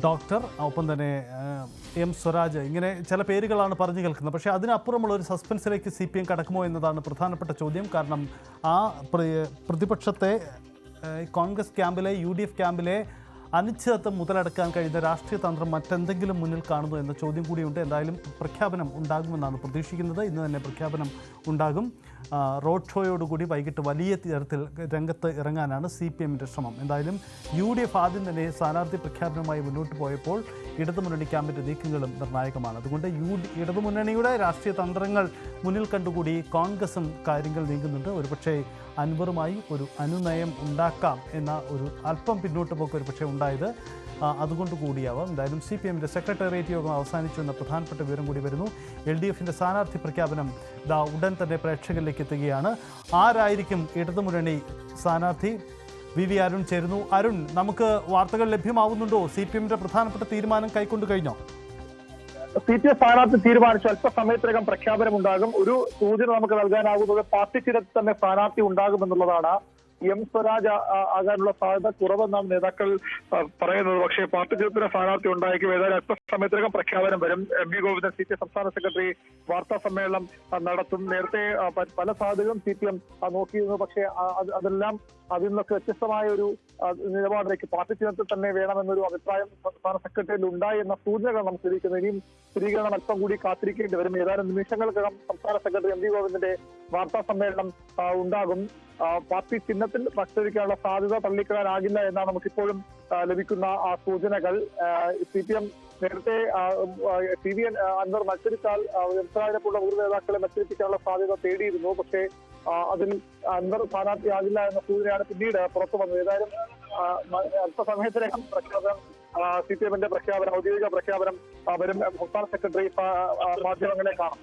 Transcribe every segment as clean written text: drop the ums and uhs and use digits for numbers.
Doctor, ഒപ്പം തന്നെ M Swaraj, ഇങ്ങനെ ചില പേരുകളാണ് പറഞ്ഞു കേൾക്കുന്നത്. പക്ഷേ അതിനപ്പുറമുള്ള ഒരു സസ്പെൻസിലേക്ക് CPM കടക്കുമോ എന്നതാണ് പ്രധാനപ്പെട്ട ചോദ്യം. കാരണം ആ പ്രതിപക്ഷത്തെ കോൺഗ്രസ് ക്യാമ്പിലെ UDF ക്യാമ്പിലെ അനിശ്ചിതത്വം മുതലെടുക്കാൻ കഴിയുന്ന രാഷ്ട്രീയ തന്ത്രം മറ്റെന്തെങ്കിലും മുന്നിൽ കാണുന്നു എന്ന ചോദ്യം കൂടിയുണ്ട്. എന്തായാലും പ്രഖ്യാപനം ഉണ്ടാകുമെന്നാണ് പ്രതീക്ഷിക്കുന്നത്. ഇന്ന് തന്നെ പ്രഖ്യാപനം ഉണ്ടാകും. റോഡ് ഷോയോടുകൂടി വൈകിട്ട് വലിയ തരത്തിൽ രംഗത്ത് ഇറങ്ങാനാണ് CPMൻ്റെ ശ്രമം. എന്തായാലും UDF ആദ്യം തന്നെ സ്ഥാനാർത്ഥി പ്രഖ്യാപനവുമായി മുന്നോട്ട് പോയപ്പോൾ ഇടതുമുന്നണി ക്യാമ്പിൻ്റെ നീക്കങ്ങളും നിർണായകമാണ്. അതുകൊണ്ട് ഇടതുമുന്നണിയുടെ രാഷ്ട്രീയ തന്ത്രങ്ങൾ മുന്നിൽ കണ്ടുകൂടി കോൺഗ്രസും കാര്യങ്ങൾ നീങ്ങുന്നുണ്ട്. ഒരുപക്ഷെ അൻവറുമായി ഒരു അനുനയം ഉണ്ടാക്കാം എന്ന ഒരു അല്പം പിന്നോട്ട് പോക്ക് ഒരുപക്ഷെ ഉണ്ടായത് അതുകൊണ്ട് കൂടിയാവാം. എന്തായാലും CPMൻ്റെ സെക്രട്ടേറിയറ്റ് യോഗം അവസാനിച്ചു എന്ന പ്രധാനപ്പെട്ട വിവരം കൂടി വരുന്നു. LDFൻ്റെ സ്ഥാനാർത്ഥി പ്രഖ്യാപനം ഉടൻ തന്നെ പ്രേക്ഷകരിലേക്ക് എത്തുകയാണ്. ആരായിരിക്കും ഇടതുമുന്നണി സ്ഥാനാർത്ഥി? VV അരുൺ ചേരുന്നു. അരുൺ, നമുക്ക് വാർത്തകൾ ലഭ്യമാവുന്നുണ്ടോ? CPMൻ്റെ പ്രധാനപ്പെട്ട തീരുമാനം കൈക്കൊണ്ടു കഴിഞ്ഞോ? CPM സ്ഥാനാർത്ഥി തീരുമാനിച്ചു. അല്പസമയത്തിനകം പ്രഖ്യാപനമുണ്ടാകും. ഒരു സൂചന നമുക്ക് നൽകാനാകുന്നത് പാർട്ടി ചിഹ്നത്തിൽ തന്നെ സ്ഥാനാർത്ഥി ഉണ്ടാകുമെന്നുള്ളതാണ്. എം സ്വരാജ് ആകാനുള്ള സാധ്യത കുറവെന്നാണ് നേതാക്കൾ പറയുന്നത്. പക്ഷേ പാർട്ടി ചിഹ്നത്തിന് സ്ഥാനാർത്ഥി ഉണ്ടായിരിക്കും. ഏതായാലും അല്പസമയത്തിനകം പ്രഖ്യാപനം വരും. MV ഗോവിന്ദൻ CPM സംസ്ഥാന സെക്രട്ടറി വാർത്താ സമ്മേളനം നടത്തും. നേരത്തെ പല സാധ്യതകളും CPM നോക്കിയിരുന്നു. പക്ഷേ അതെല്ലാം അതിൽ നിന്നൊക്കെ വ്യത്യസ്തമായ ഒരു നിലപാടിലേക്ക് പാർട്ടി ചിഹ്നത്തിൽ തന്നെ വേണമെന്നൊരു അഭിപ്രായം സംസ്ഥാന സെക്രട്ടറിയിൽ ഉണ്ടായി എന്ന സൂചനകൾ നമുക്ക് ലഭിക്കുന്നു. ഇനിയും സ്ഥിരീകരണം അല്പം കൂടി കാത്തിരിക്കേണ്ടി വരും. ഏതാനും നിമിഷങ്ങൾക്കകം സംസ്ഥാന സെക്രട്ടറി MV ഗോവിന്ദന്റെ വാർത്താ സമ്മേളനം ഉണ്ടാകും. പാർട്ടി ചിഹ്നത്തിൽ മത്സരിക്കാനുള്ള സാധ്യത തള്ളിക്കളയാനാകില്ല എന്നാണ് നമുക്കിപ്പോഴും ലഭിക്കുന്ന സൂചനകൾ. CPM നേരത്തെ TV അൻവർ മത്സരിച്ചാൽ എംസ്വരാജിനെപ്പോലുള്ള ഒരു നേതാക്കളെ മത്സരിപ്പിക്കാനുള്ള സാധ്യത തേടിയിരുന്നു. പക്ഷേ അതിൽ അൻവർ സ്ഥാനാർത്ഥിയാകില്ല എന്ന സൂചനയാണ് പിന്നീട് പുറത്തു വന്നത്. ഏതായാലും അല്പസമയത്തിനകം പ്രഖ്യാപനം CPMന്റെ പ്രഖ്യാപനം, ഔദ്യോഗിക പ്രഖ്യാപനം വരും. സംസ്ഥാന സെക്രട്ടറി മാധ്യമങ്ങളെ കാണും.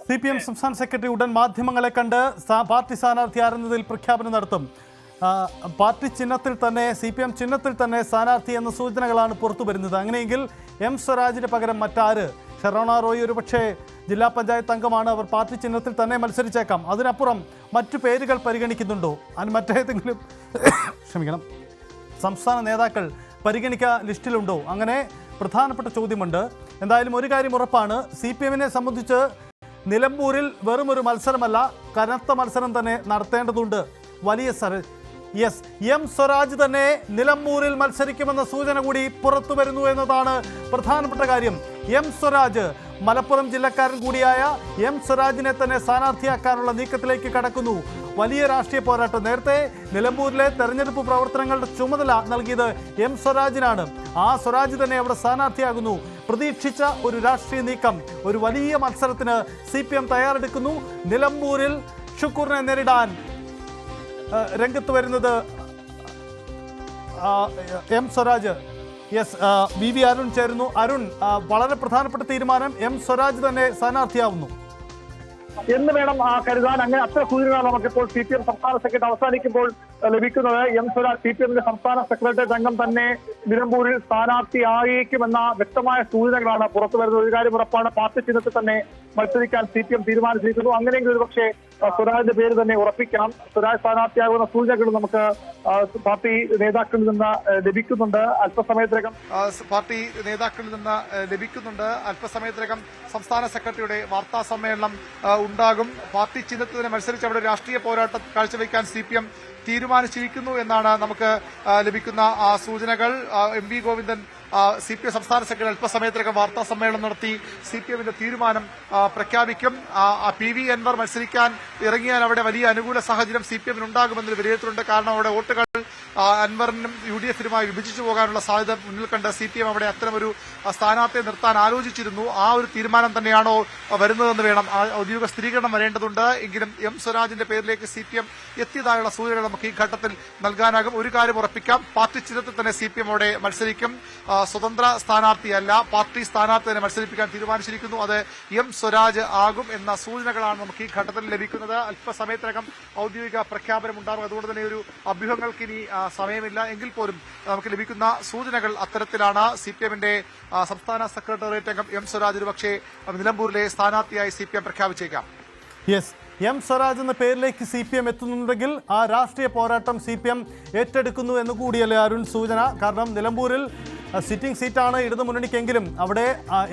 CPM സംസ്ഥാന സെക്രട്ടറി ഉടൻ മാധ്യമങ്ങളെ കണ്ട് പാർട്ടി സ്ഥാനാർത്ഥി ആരെന്നതിൽ പ്രഖ്യാപനം നടത്തും. പാർട്ടി ചിഹ്നത്തിൽ തന്നെ CPM ചിഹ്നത്തിൽ തന്നെ സ്ഥാനാർത്ഥി എന്ന സൂചനകളാണ് പുറത്തു വരുന്നത്. അങ്ങനെയെങ്കിൽ എം സ്വരാജിന് പകരം മറ്റാര്? ഷെറോണ റോയ് ഒരുപക്ഷെ ജില്ലാ പഞ്ചായത്ത് അംഗമാണ്. അവർ പാർട്ടി ചിഹ്നത്തിൽ തന്നെ മത്സരിച്ചേക്കാം. അതിനപ്പുറം മറ്റു പേരുകൾ പരിഗണിക്കുന്നുണ്ടോ? മറ്റേതെങ്കിലും ക്ഷമിക്കണം, സംസ്ഥാന നേതാക്കൾ പരിഗണിക്കുക ലിസ്റ്റിലുണ്ടോ? അങ്ങനെ പ്രധാനപ്പെട്ട ചോദ്യമുണ്ട്. എന്തായാലും ഒരു കാര്യം ഉറപ്പാണ്, CPMനെ സംബന്ധിച്ച് നിലമ്പൂരിൽ വെറുമൊരു മത്സരമല്ല, കനത്ത മത്സരം തന്നെ നടത്തേണ്ടതുണ്ട്. വലിയ എം സ്വരാജ് തന്നെ നിലമ്പൂരിൽ മത്സരിക്കുമെന്ന സൂചന കൂടി പുറത്തു വരുന്നു എന്നതാണ് പ്രധാനപ്പെട്ട കാര്യം. എം സ്വരാജ്, മലപ്പുറം ജില്ലക്കാരൻ കൂടിയായ എം സ്വരാജിനെ തന്നെ സ്ഥാനാർത്ഥിയാക്കാനുള്ള നീക്കത്തിലേക്ക് കടക്കുന്നു. വലിയ രാഷ്ട്രീയ പോരാട്ടം. നേരത്തെ നിലമ്പൂരിലെ തെരഞ്ഞെടുപ്പ് പ്രവർത്തനങ്ങളുടെ ചുമതല നൽകിയത് എം സ്വരാജിനാണ്. ആ സ്വരാജ് തന്നെ അവിടെ സ്ഥാനാർത്ഥിയാകുന്നു. പ്രതീക്ഷിച്ച ഒരു രാഷ്ട്രീയ നീക്കം, ഒരു വലിയ മത്സരത്തിന് CPM തയ്യാറെടുക്കുന്നു. നിലമ്പൂരിൽ ഷുക്കൂറിനെ നേരിടാൻ രംഗത്ത് വരുന്നത് എം സ്വരാജ്. VV അരുൺ ചേരുന്നു. അരുൺ, വളരെ പ്രധാനപ്പെട്ട തീരുമാനം, എം സ്വരാജ് തന്നെ സ്ഥാനാർത്ഥിയാവുന്നു എന്ന് വേണം കരുതാൻ. അങ്ങനെ അത്ര സൂചനകളാണ് നമുക്കിപ്പോൾ CPM സംസ്ഥാന സെക്രട്ടറി അവസാനിക്കുമ്പോൾ ലഭിക്കുന്നത്. എം സ്വരാജ് CPMന്റെ സംസ്ഥാന സെക്രട്ടറി അംഗം തന്നെ നിലമ്പൂരിൽ സ്ഥാനാർത്ഥിയായേക്കുമെന്ന വ്യക്തമായ സൂചനകളാണ് പുറത്തു വരുന്നത്. ഒരു കാര്യം ഉറപ്പാണ്, പാർട്ടി ചിഹ്നത്തിൽ തന്നെ മത്സരിക്കാൻ CPM തീരുമാനിച്ചിരിക്കുന്നു. അങ്ങനെയെങ്കിൽ ഒരുപക്ഷെ സ്വരാജിന്റെ പേര് തന്നെ ഉറപ്പിക്കാം. സ്വരാജ് സ്ഥാനാർത്ഥിയാകുന്ന സൂചനകൾ നമുക്ക് പാർട്ടി നേതാക്കളിൽ നിന്ന് ലഭിക്കുന്നുണ്ട്. അല്പസമയത്തിനകം സംസ്ഥാന സെക്രട്ടറിയുടെ വാർത്താ സമ്മേളനം ഉണ്ടാകും. പാർട്ടി ചിഹ്നത്തിന് മത്സരിച്ച് അവിടെ രാഷ്ട്രീയ പോരാട്ടം കാഴ്ചവെക്കാൻ CPM തീരുമാനിച്ചിരിക്കുന്നു എന്നാണ് നമുക്ക് ലഭിക്കുന്ന സൂചനകൾ. MV ഗോവിന്ദൻ CPM സംസ്ഥാന സെക്രട്ടറി അല്പസമയത്തിനകം വാർത്താ സമ്മേളനം നടത്തി CPMന്റെ തീരുമാനം പ്രഖ്യാപിക്കും. PV അൻവർ മത്സരിക്കാൻ ഇറങ്ങിയാൽ അവിടെ വലിയ അനുകൂല സാഹചര്യം CPMന് ഉണ്ടാകുമെന്നൊരു വിലയിരുത്തലുണ്ട്. കാരണം അവിടെ വോട്ടുകൾ അൻവറിനും UDFനുമായി വിഭജിച്ചു പോകാനുള്ള സാധ്യത മുന്നിൽ കണ്ട് CPM അവിടെ അത്തരമൊരു സ്ഥാനാർത്ഥിയെ നിർത്താൻ ആലോചിച്ചിരുന്നു. ആ ഒരു തീരുമാനം തന്നെയാണോ വരുന്നതെന്ന് വേണം ഔദ്യോഗിക സ്ഥിരീകരണം വരേണ്ടതുണ്ട്. എങ്കിലും എം സ്വരാജിന്റെ പേരിലേക്ക് CPM എത്തിയതായുള്ള സൂചനകൾ നമുക്ക് ഈ ഘട്ടത്തിൽ നൽകാനാകും. ഒരു കാര്യം ഉറപ്പിക്കാം, പാർട്ടി ചിഹ്നത്തിൽ തന്നെ CPM അവിടെ മത്സരിക്കും. സ്വതന്ത്ര സ്ഥാനാർത്ഥിയല്ല, പാർട്ടി സ്ഥാനാർത്ഥി തന്നെ മത്സരിപ്പിക്കാൻ തീരുമാനിച്ചിരിക്കുന്നു. അത് എം സ്വരാജ് ആകും എന്ന സൂചനകളാണ് നമുക്ക് ഈ ഘട്ടത്തിൽ ലഭിക്കുന്നത്. അല്പസമയത്തിനകം ഔദ്യോഗിക പ്രഖ്യാപനം ഉണ്ടാകും. അതുകൊണ്ട് തന്നെ ഒരു അഭ്യൂഹങ്ങൾക്ക് ഇനി സമയമില്ല. എങ്കിൽ പോലും നമുക്ക് ലഭിക്കുന്ന സൂചനകൾ അത്തരത്തിലാണ്. CPMന്റെ സംസ്ഥാന സെക്രട്ടേറിയറ്റ് അംഗം എം സ്വരാജ് ഒരുപക്ഷെ നിലമ്പൂരിലെ സ്ഥാനാർത്ഥിയായി CPM പ്രഖ്യാപിച്ചേക്കാം. എം സ്വരാജ് എന്ന പേരിലേക്ക് CPM എത്തുന്നുണ്ടെങ്കിൽ ആ രാഷ്ട്രീയ പോരാട്ടം CPM ഏറ്റെടുക്കുന്നു എന്ന് കൂടിയല്ലേ അരുൺ സൂചന? കാരണം നിലമ്പൂരിൽ സിറ്റിംഗ് സീറ്റാണ് ഇടതുമുന്നണിക്കെങ്കിലും അവിടെ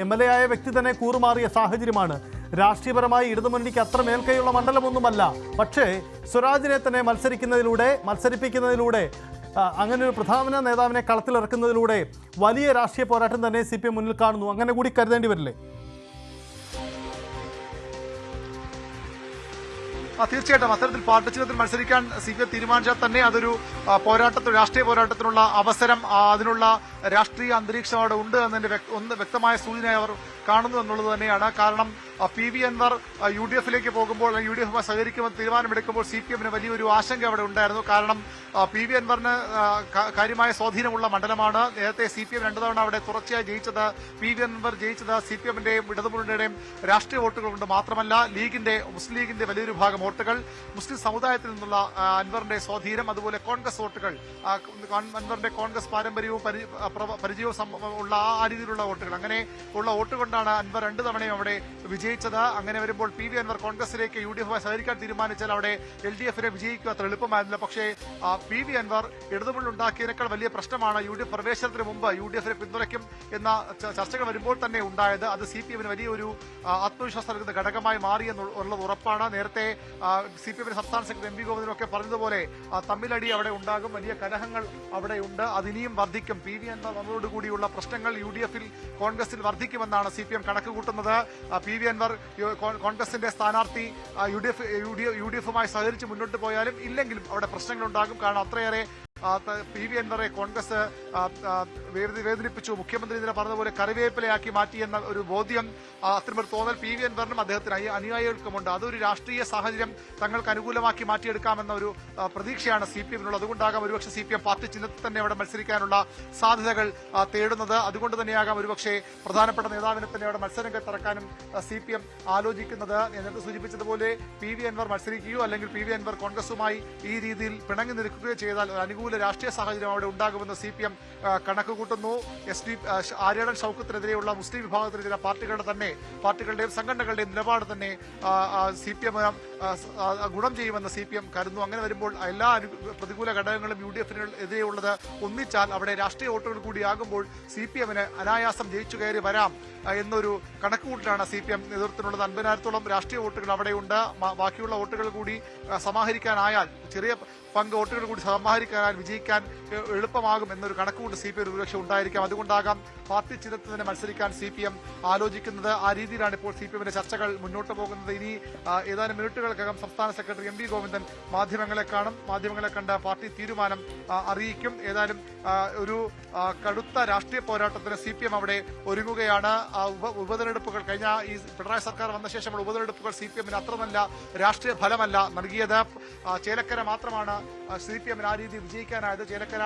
MLA ആയ വ്യക്തി തന്നെ കൂറുമാറിയ സാഹചര്യമാണ്. രാഷ്ട്രീയപരമായി ഇടതുമുന്നണിക്ക് അത്ര മേൽക്കൈയുള്ള മണ്ഡലമൊന്നുമല്ല. പക്ഷേ സ്വരാജിനെ തന്നെ മത്സരിപ്പിക്കുന്നതിലൂടെ അങ്ങനെ ഒരു പ്രധാന നേതാവിനെ കളത്തിലിറക്കുന്നതിലൂടെ വലിയ രാഷ്ട്രീയ പോരാട്ടം തന്നെ CPM മുന്നിൽ കാണുന്നു. അങ്ങനെ കൂടി കരുതേണ്ടി വരില്ലേ? തീർച്ചയായിട്ടും അത്തരത്തിൽ പാർട്ടി ചിഹ്നത്തിൽ മത്സരിക്കാൻ CPM തീരുമാനിച്ചാൽ തന്നെ അതൊരു രാഷ്ട്രീയ പോരാട്ടത്തിനുള്ള അവസരം, അതിനുള്ള രാഷ്ട്രീയ അന്തരീക്ഷം അവിടെ ഉണ്ട് എന്നതിന്റെ വ്യക്തമായ സൂചന അവർ കാണുന്നു എന്നുള്ളത് തന്നെയാണ്. കാരണം PV അൻവർ UDF-ലേക്ക് പോകുമ്പോൾ UDF-മായി സഹകരിക്കുമെന്ന് തീരുമാനമെടുക്കുമ്പോൾ CPM-ന് വലിയൊരു ആശങ്ക അവിടെ ഉണ്ടായിരുന്നു. കാരണം PV അൻവറിന് കാര്യമായ സ്വാധീനമുള്ള മണ്ഡലമാണ്. നേരത്തെ CPM 2 തവണ അവിടെ തുടർച്ചയായി ജയിച്ചത്. PV അൻവർ ജയിച്ചത് CPM-ന്റെയും ഇടതുമുന്നണിയുടെയും രാഷ്ട്രീയ വോട്ടുകൾ കൊണ്ട് മാത്രമല്ല, മുസ്ലിം ലീഗിന്റെ വലിയൊരു ഭാഗം വോട്ടുകൾ, മുസ്ലിം സമുദായത്തിൽ നിന്നുള്ള അൻവറിന്റെ സ്വാധീനം, അതുപോലെ കോൺഗ്രസ് വോട്ടുകൾ, അൻവറിന്റെ കോൺഗ്രസ് പാരമ്പര്യവും പരിചയവും ഉള്ള ആ രീതിയിലുള്ള വോട്ടുകൾ, അങ്ങനെ ഉള്ള വോട്ട് കൊണ്ടാണ് അൻവർ 2 തവണയും അവിടെ വിജയിച്ചത്. അങ്ങനെ വരുമ്പോൾ PV അൻവർ കോൺഗ്രസിലേക്ക് UDF-മായി സഹകരിക്കാൻ തീരുമാനിച്ചാൽ അവിടെ LDF-നെ വിജയിക്കുക അത്ര എളുപ്പമായിരുന്നില്ല. പക്ഷേ PV അൻവർ ഇടതുമുന്നണി ഉണ്ടാക്കിയതിനേക്കാൾ വലിയ പ്രശ്നമാണ് UDF പ്രവേശനത്തിന് മുമ്പ് UDF-നെ പിന്തുണയ്ക്കും എന്ന ചർച്ചകൾ വരുമ്പോൾ തന്നെ ഉണ്ടായത്. അത് CPM-ന് വലിയൊരു ആത്മവിശ്വാസം നൽകുന്ന ഘടകമായി മാറി എന്നുള്ളത് ഉറപ്പാണ്. നേരത്തെ CPM-ന്റെ സംസ്ഥാന സെക്രട്ടറി MV ഗോവിന്ദനൊക്കെ പറഞ്ഞതുപോലെ തമ്മിലടി അവിടെ ഉണ്ടാകും, വലിയ കലഹങ്ങൾ അവിടെയുണ്ട്, അതിനിയും വർദ്ധിക്കും. PV അൻവർ വന്നതോടുകൂടിയുള്ള പ്രശ്നങ്ങൾ UDF-ൽ കോൺഗ്രസിൽ വർദ്ധിക്കുമെന്നാണ് CPM കണക്ക് കൂട്ടുന്നത്. PV അൻവർ കോൺഗ്രസിന്റെ സ്ഥാനാർത്ഥി UDF-മായി സഹകരിച്ച് മുന്നോട്ട് പോയാലും ഇല്ലെങ്കിലും അവിടെ പ്രശ്നങ്ങളുണ്ടാകും. കാരണം അത്രയേറെ PV അൻവറെ കോൺഗ്രസ് വേദനിപ്പിച്ചു, മുഖ്യമന്ത്രി ഇതിനെ പറഞ്ഞതുപോലെ കറിവേപ്പിലയാക്കി മാറ്റിയെന്ന ഒരു ബോധ്യം, അത്തരമൊരു തോന്നൽ PV അൻവറിനും അദ്ദേഹത്തിന് അനുയായികൾക്കുമുണ്ട്. അതൊരു രാഷ്ട്രീയ സാഹചര്യം തങ്ങൾക്ക് അനുകൂലമാക്കി മാറ്റിയെടുക്കാമെന്ന ഒരു പ്രതീക്ഷയാണ് CPM-നുള്ളത്. അതുകൊണ്ടാകാം ഒരുപക്ഷെ CPM പാർട്ടി ചിഹ്നത്തിൽ തന്നെ അവിടെ മത്സരിക്കാനുള്ള സാധ്യതകൾ തേടുന്നത്. അതുകൊണ്ട് തന്നെയാകാം ഒരുപക്ഷെ പ്രധാനപ്പെട്ട നേതാവിനെ തന്നെ അവിടെ മത്സരരംഗത്തിറക്കാനും CPM ആലോചിക്കുന്നത്. നേരത്തെ സൂചിപ്പിച്ചതുപോലെ PV അൻവർ മത്സരിക്കുകയോ അല്ലെങ്കിൽ PV അൻവർ കോൺഗ്രസുമായി ഈ രീതിയിൽ പിണങ്ങി നിൽക്കുകയോ ചെയ്താൽ അനുകൂല രാഷ്ട്രീയ സാഹചര്യം അവിടെ ഉണ്ടാകുമെന്ന് CPM കണക്ക് കൂട്ടുന്നു. ആര്യാടൻ ഷൗക്കത്തിനെതിരെയുള്ള മുസ്ലിം വിഭാഗത്തിനെതിരെ പാർട്ടികളുടെയും സംഘടനകളുടെയും നിലപാട് തന്നെ CPM ഗുണം ചെയ്യുമെന്ന് CPM കരുതുന്നു. അങ്ങനെ വരുമ്പോൾ എല്ലാ പ്രതികൂല ഘടകങ്ങളും UDF-നെതിരെയുള്ളത് ഒന്നിച്ചാൽ അവിടെ രാഷ്ട്രീയ വോട്ടുകൾ കൂടിയാകുമ്പോൾ CPM-ന് അനായാസം ജയിച്ചു കയറി വരാം എന്നൊരു കണക്കുകൂട്ടലാണ് CPM നേതൃത്വത്തിനുള്ളത്. 50,000-ഓളം രാഷ്ട്രീയ വോട്ടുകൾ അവിടെയുണ്ട്. ബാക്കിയുള്ള വോട്ടുകൾ കൂടി സമാഹരിക്കാനായാൽ, ചെറിയ പങ്ക് വോട്ടുകൾ കൂടി സമാഹരിക്കാനായാൽ വിജയിക്കാൻ എളുപ്പമാകും എന്നൊരു കണക്കുകൂട്ട് CPM ഒരുപക്ഷെ ഉണ്ടായിരിക്കാം. അതുകൊണ്ടാകാം പാർട്ടി ചിഹ്നത്തിൽ തന്നെ മത്സരിക്കാൻ CPM ആലോചിക്കുന്നത്. ആ രീതിയിലാണ് ഇപ്പോൾ CPM-ന്റെ ചർച്ചകൾ മുന്നോട്ട് പോകുന്നത്. ഇനി ഏതാനും മിനിറ്റുകൾക്കകം സംസ്ഥാന സെക്രട്ടറി MV ഗോവിന്ദൻ മാധ്യമങ്ങളെ കാണും. മാധ്യമങ്ങളെ കണ്ട് പാർട്ടി തീരുമാനം അറിയിക്കും. ഏതായാലും ഒരു കടുത്ത രാഷ്ട്രീയ പോരാട്ടത്തിന് CPM അവിടെ ഒരുങ്ങുകയാണ്. ഉപതെരഞ്ഞെടുപ്പുകൾ കഴിഞ്ഞ ഈ പിണറായി സർക്കാർ വന്ന ശേഷമുള്ള ഉപതെരഞ്ഞെടുപ്പുകൾ CPM-ന് അത്ര നല്ല രാഷ്ട്രീയ ഫലമല്ല നൽകിയത്. ചേലക്കര മാത്രമാണ് CPM-ന് ആ രീതി വിജയിക്കാനായത്. ചേലക്കര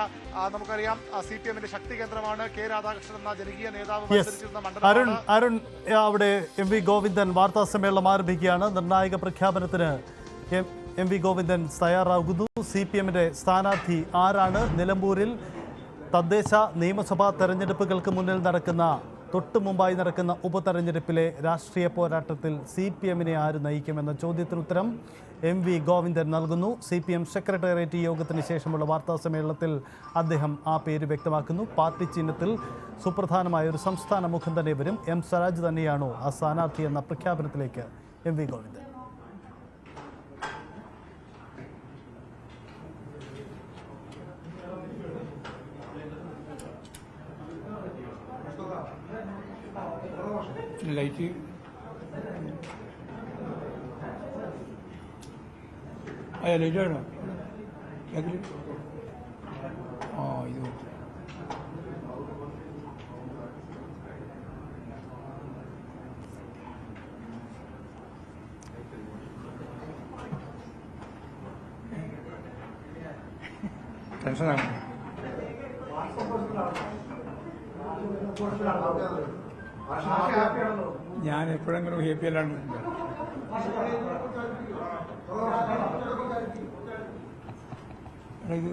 നമുക്കറിയാം CPM-ന്റെ ശക്തി കേന്ദ്രമാണ്. K രാധാകൃഷ്ണൻ എന്ന ജനകീയ നേതാവ് മത്സരിച്ചിരുന്ന മണ്ഡലമാണ്. അരുൺ, അവിടെ MV ഗോവിന്ദൻ വാർത്താ സമ്മേളനം ആരംഭിക്കുകയാണ്. നിർണായക പ്രഖ്യാപനത്തിന് MV ഗോവിന്ദൻ തയ്യാറാകുന്നു. CPM-ന്റെ സ്ഥാനാർത്ഥി ആരാണ്? നിലമ്പൂരിൽ തദ്ദേശ നിയമസഭാ തെരഞ്ഞെടുപ്പുകൾക്ക് തൊട്ടു മുമ്പായി നടക്കുന്ന ഉപതെരഞ്ഞെടുപ്പിലെ രാഷ്ട്രീയ പോരാട്ടത്തിൽ CPM-നെ ആര് നയിക്കുമെന്ന ചോദ്യത്തിന് ഉത്തരം MV ഗോവിന്ദൻ നൽകുന്നു. CPM സെക്രട്ടേറിയറ്റ് യോഗത്തിന് ശേഷമുള്ള വാർത്താ സമ്മേളനത്തിൽ അദ്ദേഹം ആ പേര് വ്യക്തമാക്കുന്നു. പാർട്ടി ചിഹ്നത്തിൽ സുപ്രധാനമായ ഒരു സംസ്ഥാന മുഖം തന്നെ വരും. M സ്വരാജ് തന്നെയാണോ ആ സ്ഥാനാർത്ഥി എന്ന പ്രഖ്യാപനത്തിലേക്ക് MV ഗോവിന്ദൻ. ലൈറ്റ് ലൈറ്റ് വേണോ? ഇത് ടെൻഷനാണ്. ഞാൻ എപ്പോഴെങ്കിലും ഹാപ്പി അല്ലാണ്ട് ഇത്